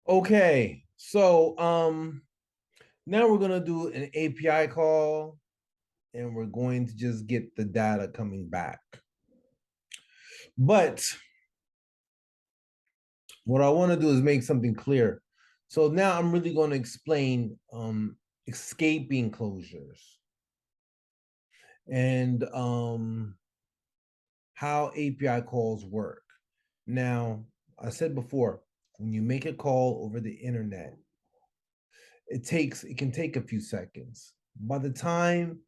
Okay, so now we're gonna do an API call and we're going to just get the data coming back. But what I want to do is make something clear. So now I'm really going to explain escaping closures and how API calls work. Now, I said before, when you make a call over the internet, it can take a few seconds. By the time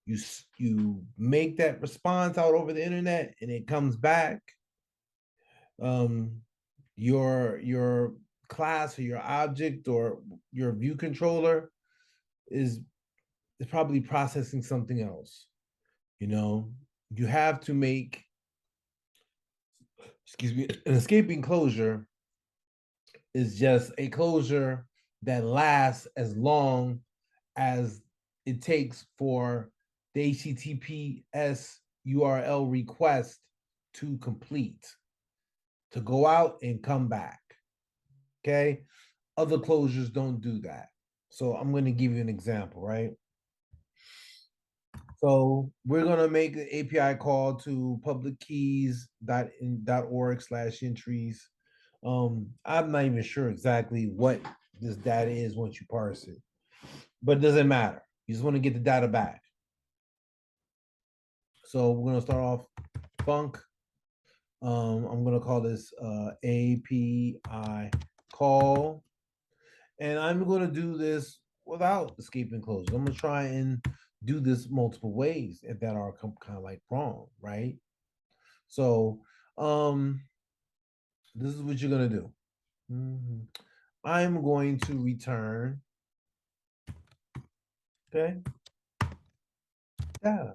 you make that response out over the internet and it comes back, um, your class or your object or your view controller is is probably processing something else. You know, you have to make, excuse me, an escaping closure is just a closure that lasts as long as it takes for the HTTPS URL request to complete, to go out and come back. Okay. Other closures don't do that. So I'm going to give you an example, right? So we're going to make an API call to publickeys.org/entries. I'm not even sure exactly what this data is once you parse it, but it doesn't matter. You just want to get the data back. So we're going to start off func. I'm going to call this API call. And I'm going to do this without escaping closures. I'm going to try and do this multiple ways that are kind of like wrong, right? So this is what you're going to do. I'm going to return, okay, data.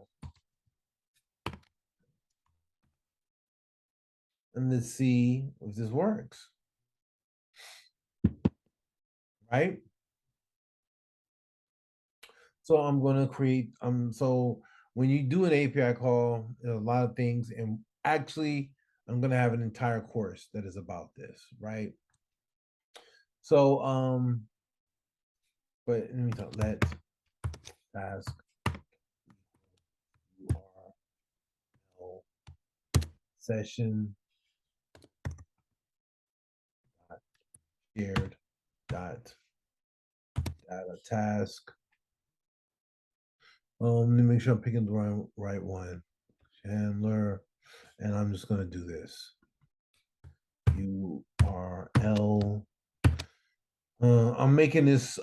And let's see if this works, right? So I'm going to create, so when you do an API call, there are a lot of things, and actually, I'm going to have an entire course that is about this, right? So, but let me talk, let task URL session shared dot data task. Let me make sure I'm picking the right one. Chandler, and I'm just gonna do this. URL. I'm making this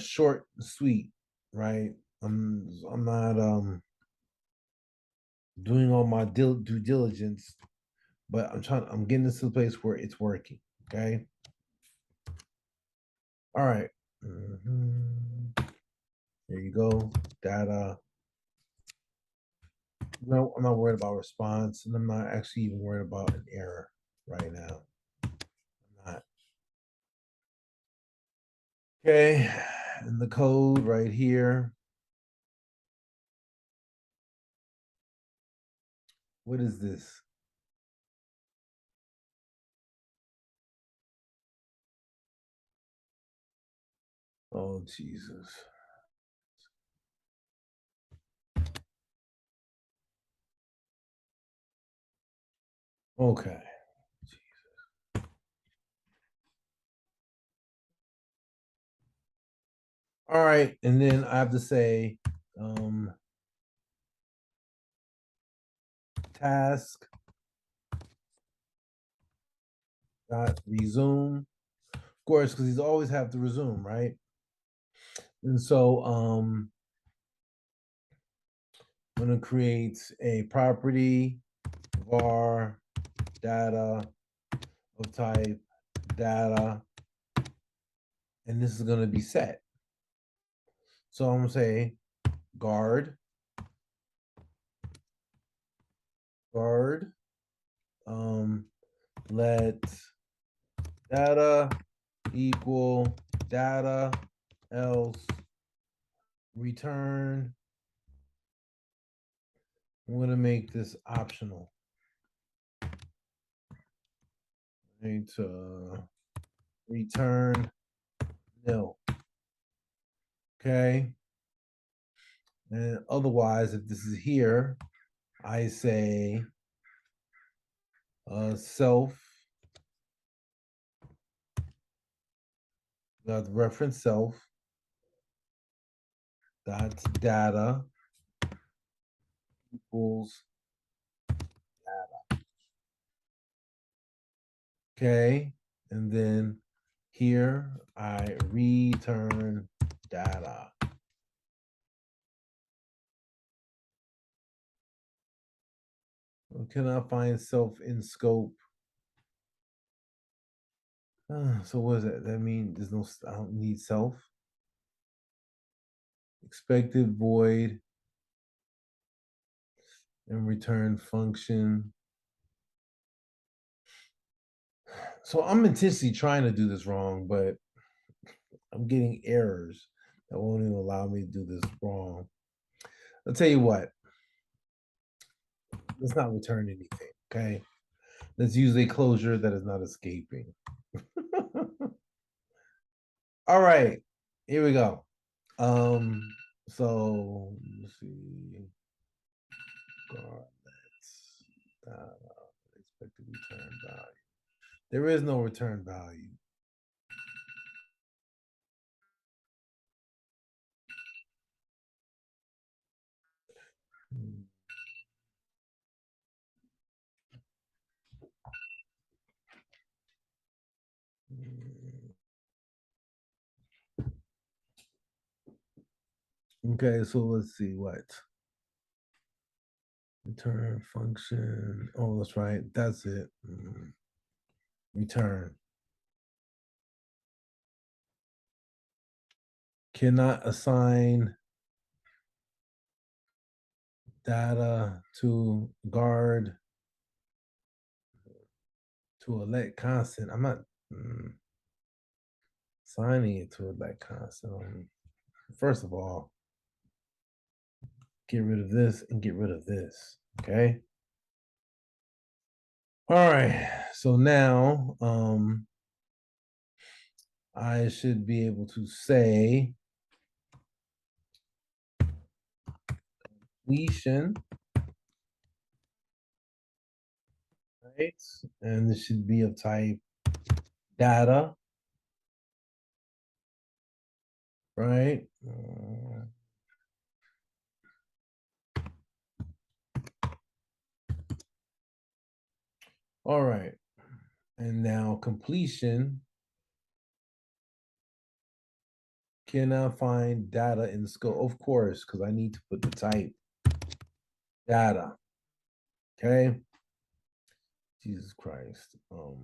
short and sweet, right? I'm not doing all my due diligence, but I'm getting this to the place where it's working. Okay. All right. There you go. Data. No, I'm not worried about response, and I'm not actually even worried about an error right now. I'm not. Okay. And the code right here. What is this? Oh, Jesus. Okay. All right. And then I have to say task dot resume. Of course, because he's always have to resume, right? And so I'm gonna create a property var data of type data, and this is gonna be set. So I'm gonna say guard let data equal data else return. I'm going to make this optional. Right, return nil. Okay. And otherwise, if this is here, I say self, the reference self dot data equals data. Okay. And then here I return data. Can I find self in scope? So what does that? That mean there's no, I don't need self. Expected void and return function. So I'm intentionally trying to do this wrong, but I'm getting errors that won't even allow me to do this wrong. I'll tell you what, let's not return anything, okay? Let's use a closure that is not escaping. All right, here we go. So let's see. Let's expected return value. There is no return value. Okay, so let's see what return function. Oh, that's right. That's it. Return. Cannot assign data to guard to a let constant. I'm not assigning it to a let constant. First of all, get rid of this and get rid of this. Okay. All right. So now I should be able to say completion, right? And this should be of type data, right? All right. And now completion can I find data in scope? Of course, because I need to put the type data. Okay. Jesus Christ. Of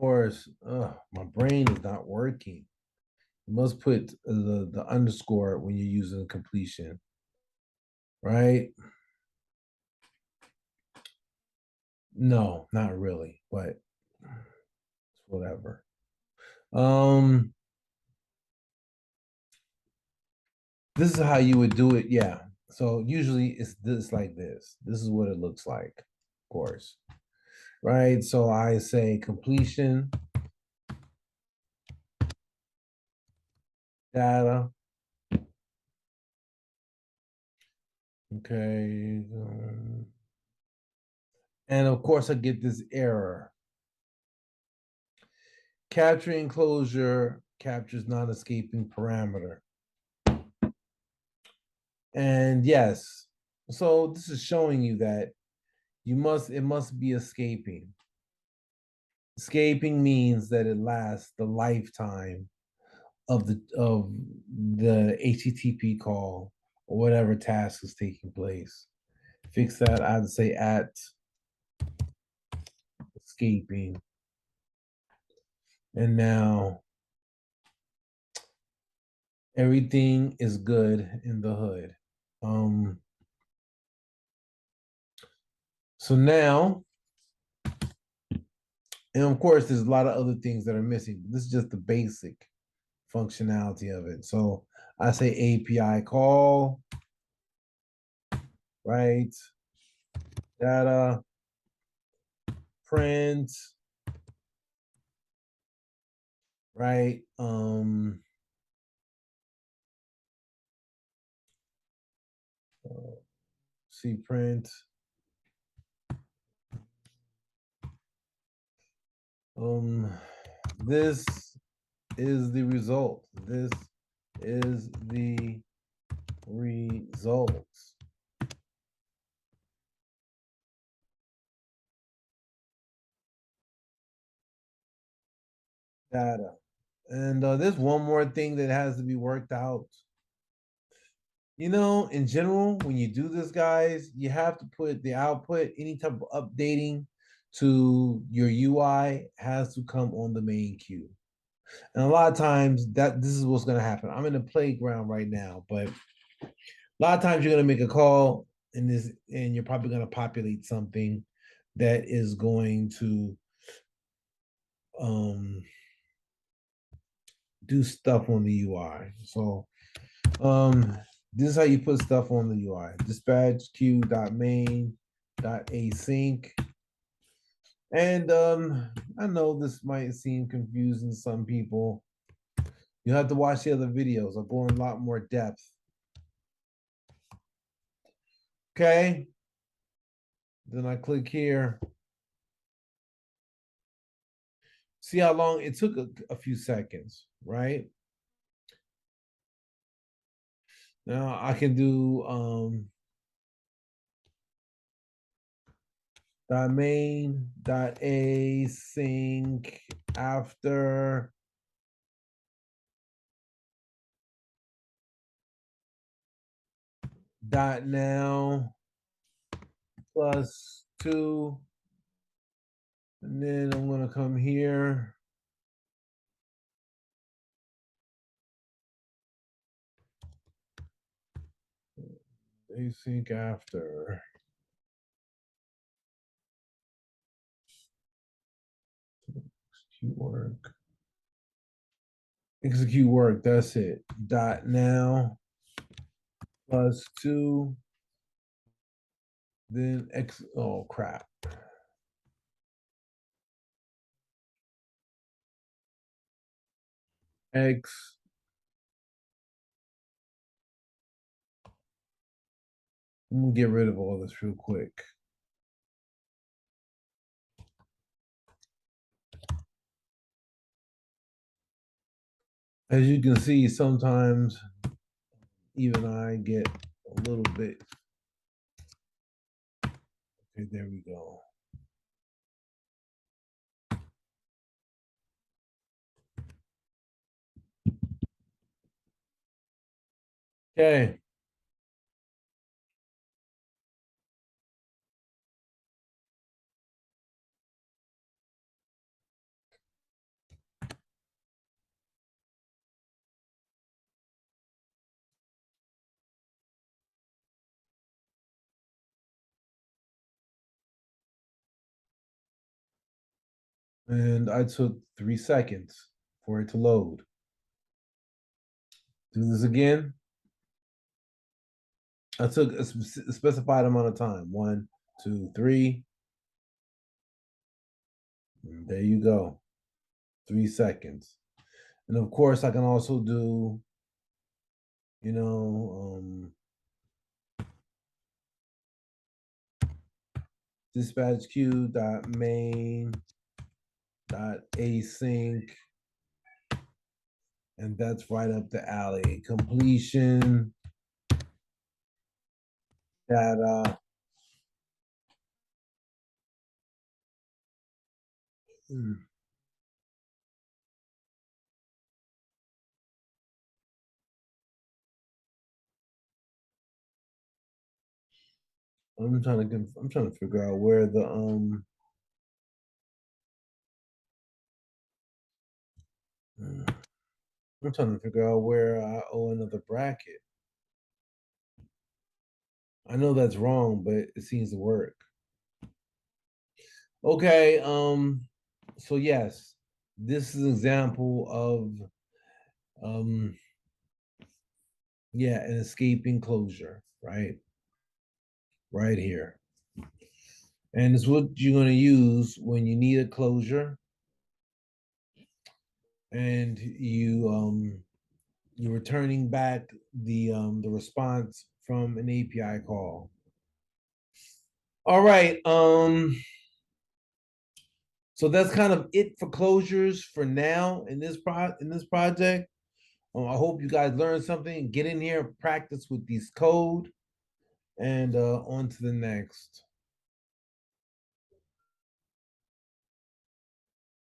course, my brain is not working. You must put the underscore when you're using completion, right? No, not really, but whatever. Um, this is how you would do it. Yeah. So usually it's this like this. This is what it looks like, of course. Right. So I say completion data. Okay. And of course I get this error. Capturing closure captures non-escaping parameter. And yes, so this is showing you that it must be escaping. Escaping means that it lasts the lifetime of the HTTP call or whatever task is taking place. Fix that. I'd say at escaping. And now everything is good in the hood. Um, so now, and of course, there's a lot of other things that are missing. This is just the basic functionality of it. So I say API call, right? Data print, right? See print. This is the result. This is the results. Data. And there's one more thing that has to be worked out. You know, in general, when you do this, guys, you have to put the output, any type of updating to your UI has to come on the main queue. And a lot of times that this is what's going to happen. I'm in the playground right now, but a lot of times you're going to make a call and you're probably going to populate something that is going to um, do stuff on the UI. So this is how you put stuff on the UI. Dispatch queue.main.async. And I know this might seem confusing to some people. You have to watch the other videos. I'll go in a lot more depth. Okay. Then I click here. See how long it took a few seconds, right? Now I can do .main.async after .now +2, and then I'm gonna come here. Async after. Execute work. Execute work. That's it. .now +2. Then X. Oh crap. X. I'm gonna get rid of all this real quick. As you can see, sometimes even I get a little bit. Okay, there we go. Okay. And I took 3 seconds for it to load. Do this again. I took a specified amount of time. 1, 2, 3. And there you go. 3 seconds. And of course, I can also do, you know, dispatch queue.main.async. And that's right up the alley. Completion data. I'm trying to figure out where the I'm trying to figure out where I owe another bracket. I know that's wrong, but it seems to work. Okay, so yes, this is an example of yeah, an escape enclosure, right? Right here. And it's what you're going to use when you need a closure and you're returning back the response from an API call. All right. So that's kind of it for closures for now in this project. I hope you guys learned something. Get in here, practice with these code, and on to the next.